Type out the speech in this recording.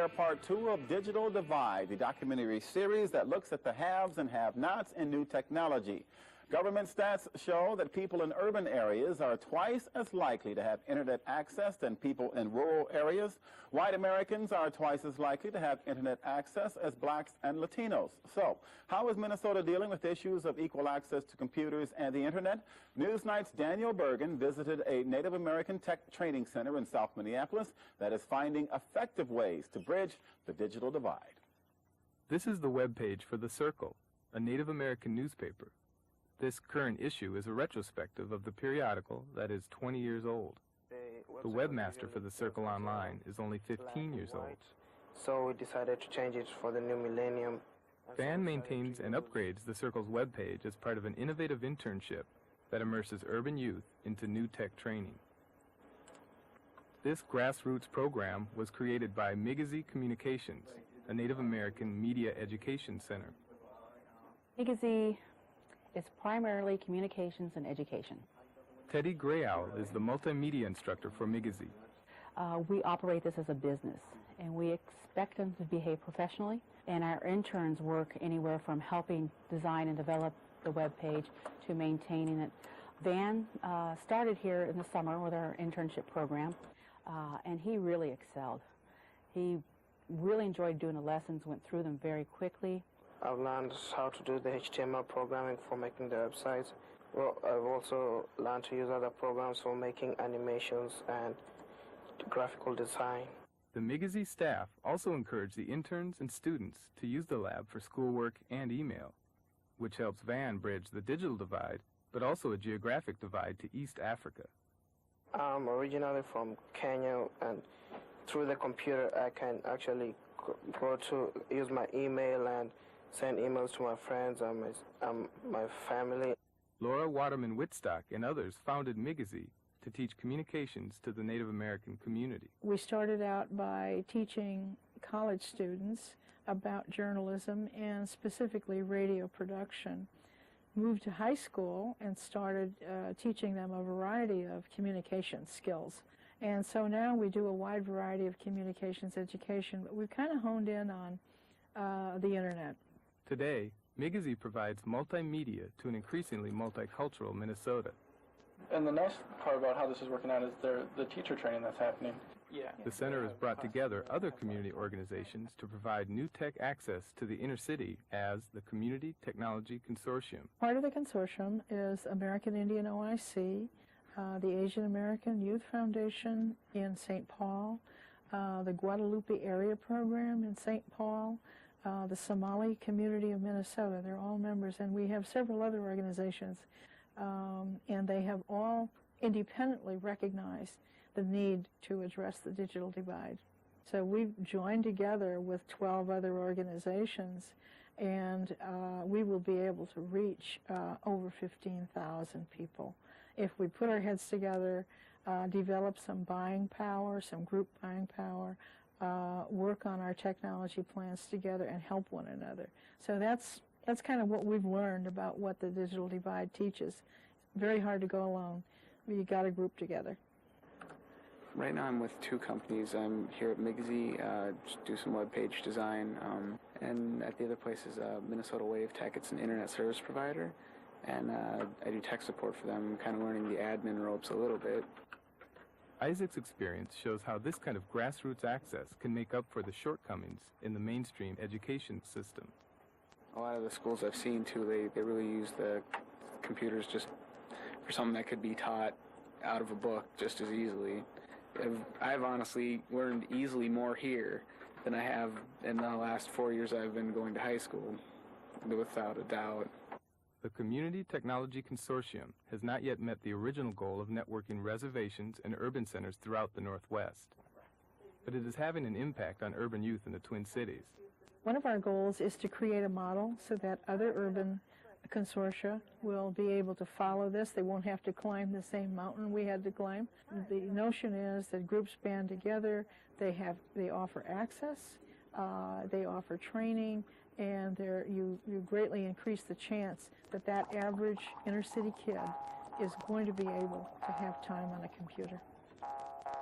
air part 2 of Digital Divide, the documentary series that looks at the haves and have-nots in new technology. Government stats show that people in urban areas are twice as likely to have internet access than people in rural areas. White Americans are twice as likely to have internet access as blacks and Latinos. So, how is Minnesota dealing with issues of equal access to computers and the internet? Newsnight's Daniel Bergen visited a Native American tech training center in South Minneapolis that is finding effective ways to bridge the digital divide. This is the webpage for The Circle, a Native American newspaper. This current issue is a retrospective of the periodical that is 20 years old. The webmaster for The Circle Online is only 15 years old. So we decided to change it for the new millennium. Van maintains and upgrades The Circle's webpage as part of an innovative internship that immerses urban youth into new tech training. This grassroots program was created by MIGIZI Communications, a Native American media education center. MIGIZI is primarily communications and education. Tedi is the multimedia instructor for MIGIZI. We operate this as a business, and we expect them to behave professionally, and our interns work anywhere from helping design and develop the web page to maintaining it. Van started here in the summer with our internship program, and he really excelled. He really enjoyed doing the lessons, went through them very quickly. I've learned how to do the HTML programming for making the websites. Well, I've also learned to use other programs for making animations and graphical design. The MIGIZI staff also encourage the interns and students to use the lab for schoolwork and email, which helps Van bridge the digital divide, but also a geographic divide to East Africa. I'm originally from Kenya, and through the computer I can actually go to use my email and send emails to my friends and my family. Laura Waterman Wittstock and others founded MIGIZI to teach communications to the Native American community. We started out by teaching college students about journalism and specifically radio production. Moved to high school and started teaching them a variety of communication skills. And so now we do a wide variety of communications education, but we've kind of honed in on the internet. Today, MIGIZI provides multimedia to an increasingly multicultural Minnesota. And the nice part about how this is working out is the teacher training that's happening. Yeah. The center has brought together other community organizations to provide new tech access to the inner city as the Community Technology Consortium. Part of the consortium is American Indian OIC, the Asian American Youth Foundation in St. Paul, the Guadalupe Area Program in St. Paul, the Somali Community of Minnesota. They're all members, and we have several other organizations, and they have all independently recognized the need to address the digital divide. So we've joined together with 12 other organizations, and we will be able to reach over 15,000 people. If we put our heads together, develop some buying power, some group buying power, work on our technology plans together and help one another. So that's kind of what we've learned about what the digital divide teaches. Very hard to go alone. You got to group together. Right now I'm with two companies. I'm here at MIGIZI, just do some web page design, and at the other place is Minnesota Wave Tech. It's an internet service provider, and I do tech support for them, kind of learning the admin ropes a little bit. Isaac's experience shows how this kind of grassroots access can make up for the shortcomings in the mainstream education system. A lot of the schools I've seen, too, they really use the computers just for something that could be taught out of a book just as easily. I've honestly learned easily more here than I have in the last 4 years I've been going to high school, without a doubt. The Community Technology Consortium has not yet met the original goal of networking reservations and urban centers throughout the Northwest, but it is having an impact on urban youth in the Twin Cities. One of our goals is to create a model so that other urban consortia will be able to follow this. They won't have to climb the same mountain we had to climb. The notion is that groups band together, they offer access, they offer training, and you greatly increase the chance that that average inner city kid is going to be able to have time on a computer.